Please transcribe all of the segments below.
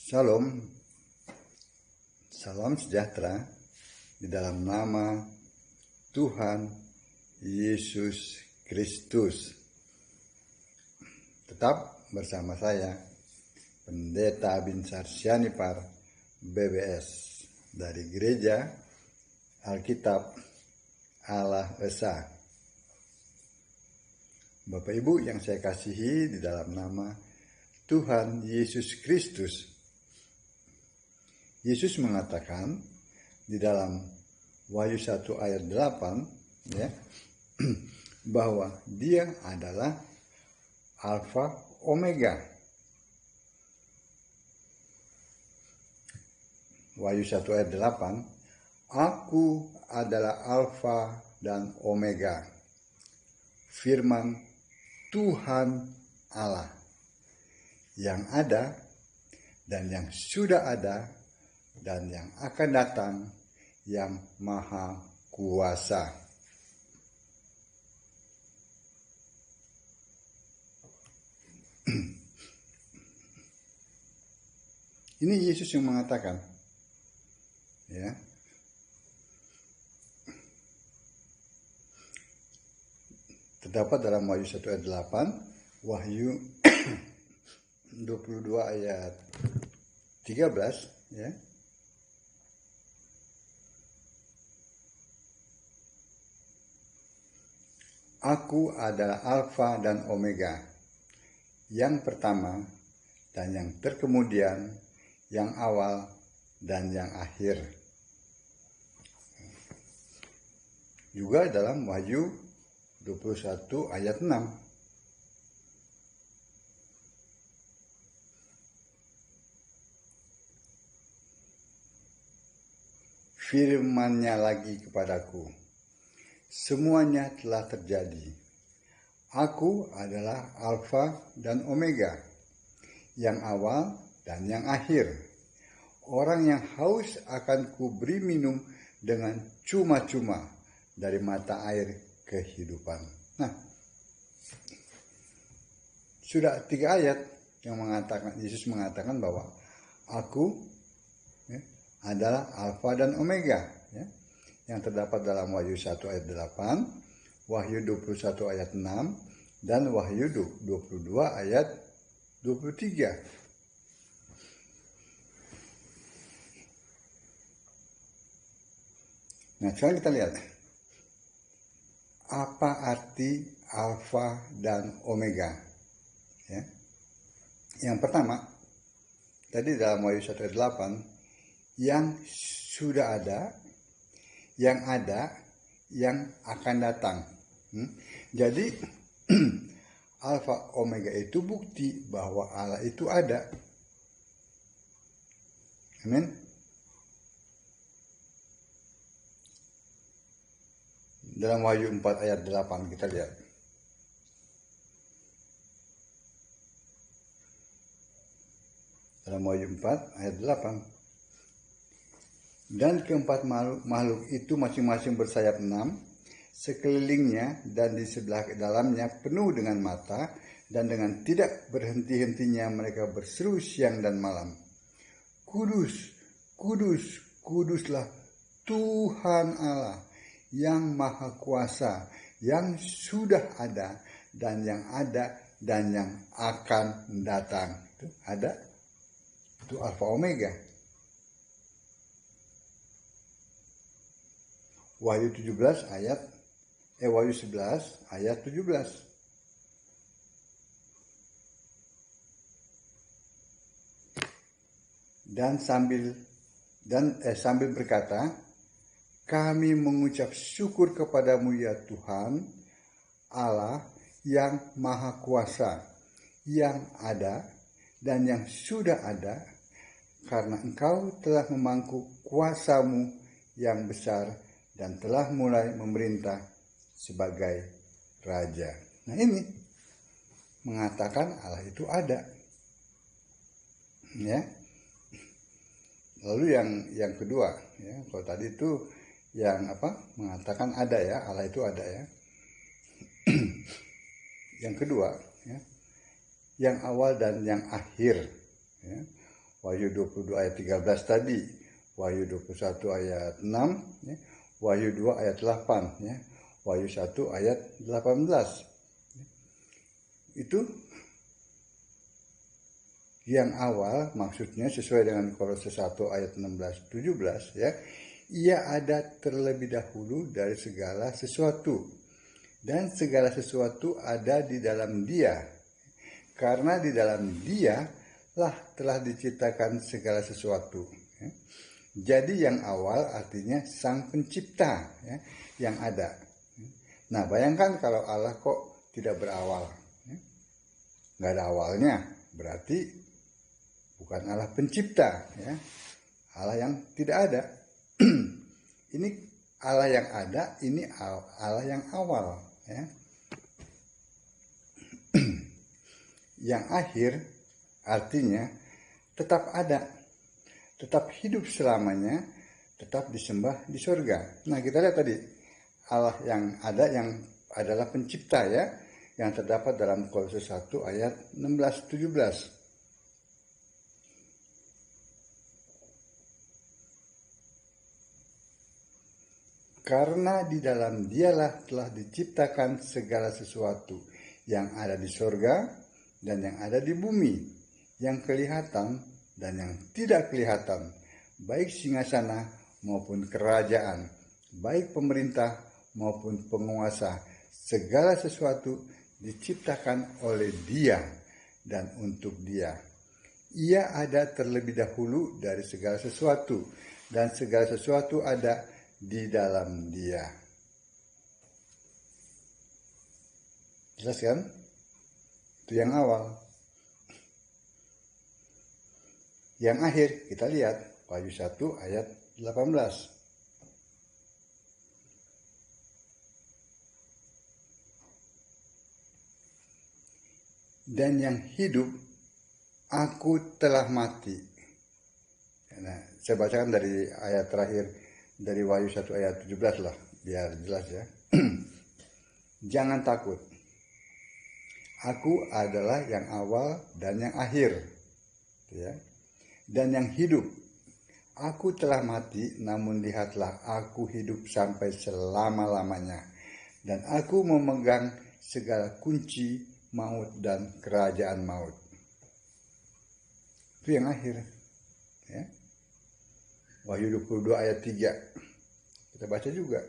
Shalom, salam sejahtera di dalam nama Tuhan Yesus Kristus. Tetap bersama saya, Pendeta Binsar Sianipar, BBS, dari Gereja Alkitab Allah Esa. Bapak Ibu yang saya kasihi di dalam nama Tuhan Yesus Kristus. Yesus mengatakan di dalam Wahyu 1 ayat 8 ya, bahwa dia adalah Alfa Omega. Wahyu 1 ayat 8, Aku adalah Alfa dan Omega, firman Tuhan Allah, yang ada dan yang sudah ada dan yang akan datang, yang maha kuasa. Ini Yesus yang mengatakan, ya. Terdapat dalam Wahyu 1 ayat 8, Wahyu 22 ayat 13, ya. Aku adalah Alfa dan Omega, yang pertama dan yang terkemudian, yang awal dan yang akhir. Juga dalam Wahyu 21 ayat 6. Firman-Nya lagi kepadaku, semuanya telah terjadi. Aku adalah Alfa dan Omega, yang awal dan yang akhir. Orang yang haus akan kuberi minum dengan cuma-cuma dari mata air kehidupan. Nah, sudah 3 ayat yang mengatakan, Yesus mengatakan bahwa aku adalah Alfa dan Omega, ya, yang terdapat dalam Wahyu 1 ayat 8, Wahyu 21 ayat 6, dan Wahyu 22 ayat 23. Nah, sekarang kita lihat apa arti Alfa dan Omega. Ya. Yang pertama, tadi dalam Wahyu 1 ayat 8, yang sudah ada, yang ada, yang akan datang. Jadi Alfa Omega itu bukti bahwa Allah itu ada. Amin. Dalam Wahyu 4 ayat 8 kita lihat. Dalam Wahyu 4 ayat 8. Dan keempat makhluk itu masing-masing bersayap 6, sekelilingnya dan di sebelah dalamnya penuh dengan mata, dan dengan tidak berhenti-hentinya mereka berseru siang dan malam, Kudus, kudus, kuduslah Tuhan Allah yang maha kuasa, yang sudah ada dan yang akan datang. Itu ada, itu Alfa Omega. Wahyu 11 ayat Wahyu 11 ayat 17. Dan sambil berkata, kami mengucap syukur kepadamu ya Tuhan Allah yang maha kuasa, yang ada dan yang sudah ada, karena Engkau telah memangku kuasa-Mu yang besar dan telah mulai memerintah sebagai Raja. Nah, ini mengatakan Allah itu ada. Ya. Lalu yang kedua, ya, kalau tadi itu yang mengatakan ada, ya, Allah itu ada, ya. Yang kedua, ya, yang awal dan yang akhir, ya. Wahyu 22 ayat 13 tadi, Wahyu 21 ayat 6, ya. Wahyu 2 ayat 8, ya. Wahyu 1 ayat 18. Itu yang awal, maksudnya sesuai dengan Kolose 1 ayat 16-17, ya. Ia ada terlebih dahulu dari segala sesuatu, dan segala sesuatu ada di dalam Dia. Karena di dalam Dia lah telah diciptakan segala sesuatu. Ya. Jadi yang awal artinya Sang Pencipta, ya, yang ada. Nah, bayangkan kalau Allah kok tidak berawal, ya. Nggak ada awalnya, berarti bukan Allah pencipta, ya. Allah yang tidak ada. Ini Allah yang ada, ini Allah yang awal, ya. Yang akhir artinya tetap ada, tetap hidup selamanya, tetap disembah di surga. Nah, kita lihat tadi Allah yang ada, yang adalah pencipta, ya, yang terdapat dalam Kolose 1 ayat 16-17. Karena di dalam Dialah telah diciptakan segala sesuatu yang ada di sorga dan yang ada di bumi, yang kelihatan dan yang tidak kelihatan, baik singgasana maupun kerajaan, baik pemerintah maupun penguasa. Segala sesuatu diciptakan oleh Dia dan untuk Dia. Ia ada terlebih dahulu dari segala sesuatu, dan segala sesuatu ada di dalam Dia. Jelas kan? Itu yang awal. Yang akhir kita lihat Wahyu 1 ayat 18. Dan yang hidup aku telah mati. Nah, saya bacakan dari ayat terakhir dari Wahyu 1 ayat 17 lah, biar jelas, ya. Jangan takut. Aku adalah yang awal dan yang akhir, ya. Dan yang hidup. Aku telah mati, namun lihatlah aku hidup sampai selama-lamanya. Dan aku memegang segala kunci maut dan kerajaan maut. Itu yang akhir, ya. Wahyu 22 ayat 3. Kita baca juga.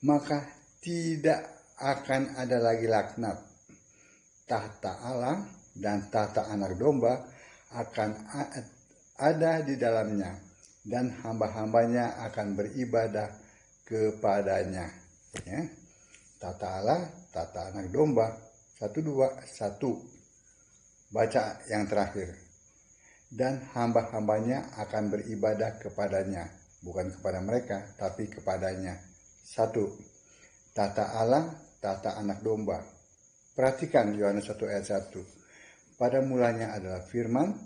Maka tidak akan ada lagi laknat. Tahta Allah dan tahta Anak Domba akan ada di dalamnya, dan hamba-hambanya akan beribadah kepadanya. Ya. Tahta Allah, tahta Anak Domba. 1, 2, 1. Baca yang terakhir. Dan hamba-hambanya akan beribadah kepadanya. Bukan kepada mereka, tapi kepadanya. 1. Tahta Allah, tahta Anak Domba. Perhatikan Yohanes 1 ayat 1. Pada mulanya adalah firman,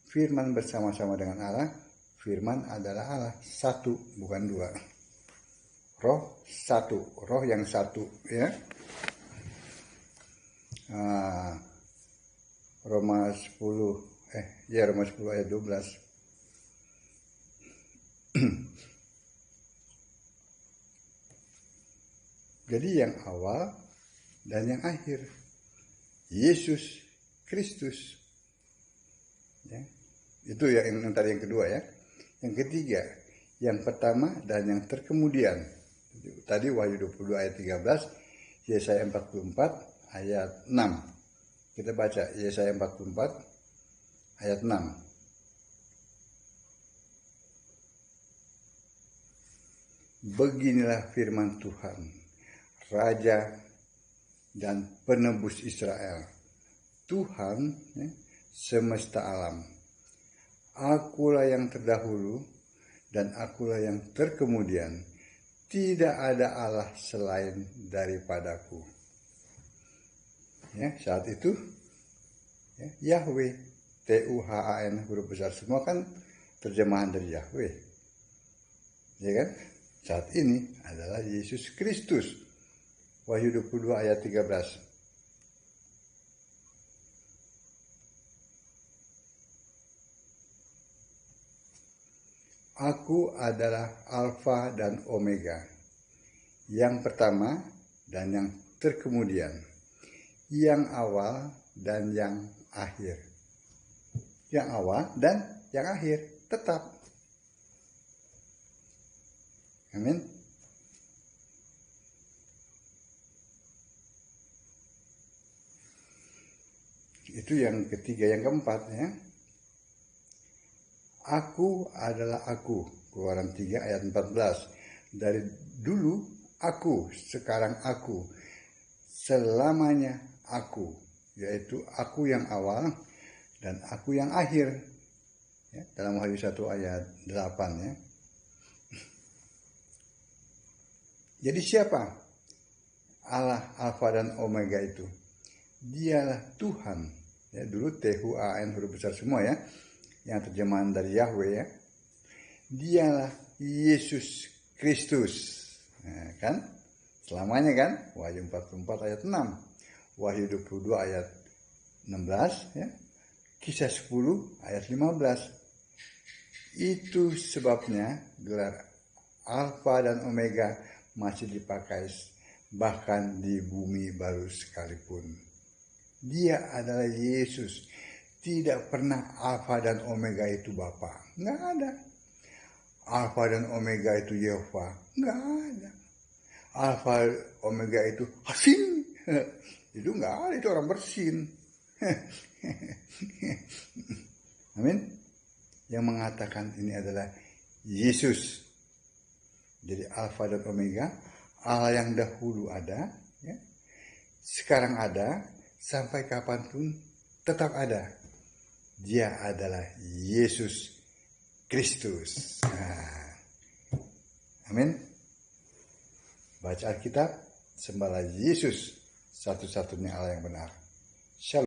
firman bersama-sama dengan Allah, firman adalah Allah. 1, bukan 2. Roh 1, roh yang 1, ya. Roma 10 ayat 12. Jadi yang awal dan yang akhir, Yesus Kristus, ya. Itu yang tadi yang kedua, ya. Yang ketiga, yang pertama dan yang terkemudian. Tadi Wahyu 22 ayat 13, Yesaya 44 ayat 6. Kita baca Yesaya 44 ayat 6. Beginilah firman Tuhan, Raja dan penebus Israel, Tuhan, ya, semesta alam. Akulah yang terdahulu dan akulah yang terkemudian. Tidak ada Allah selain daripadaku. Ya, saat itu, ya, Yahweh, Tuhan, huruf besar semua kan terjemahan dari Yahweh. Ya kan? Saat ini adalah Yesus Kristus. Wahyu 22 ayat 13. Aku adalah Alfa dan Omega, yang pertama dan yang terkemudian, yang awal dan yang akhir. Yang awal dan yang akhir tetap. Amin. Itu yang ketiga. Yang keempat, ya. Aku adalah aku. Keluaran 3 ayat 14. Dari dulu aku, sekarang aku, selamanya aku. Yaitu aku yang awal dan aku yang akhir. Ya, dalam Wahyu 1 ayat 8. Ya. Jadi siapa Allah Alfa dan Omega itu? Dialah Tuhan. Ya, dulu THUAN huruf besar semua, ya. Yang terjemahan dari Yahweh, ya. Dialah Yesus Kristus. Nah, kan? Selamanya, kan? Wahyu 44 ayat 6. Wahyu 22 ayat 16, ya. Kisah 10 ayat 15. Itu sebabnya gelar Alfa dan Omega masih dipakai bahkan di bumi baru sekalipun. Dia adalah Yesus. Tidak pernah Alfa dan Omega itu Bapa. Nggak ada. Alfa dan Omega itu Yehova. Nggak ada. Alfa Omega itu Hasim. Itu nggak ada. Itu orang bersin. Amin. Yang mengatakan ini adalah Yesus. Jadi Alfa dan Omega, Allah yang dahulu ada, ya. Sekarang ada, sampai kapanpun tetap ada. Dia adalah Yesus Kristus. Nah. Amin. Baca Alkitab, sembahlah Yesus, satu-satunya Allah yang benar. Shalom.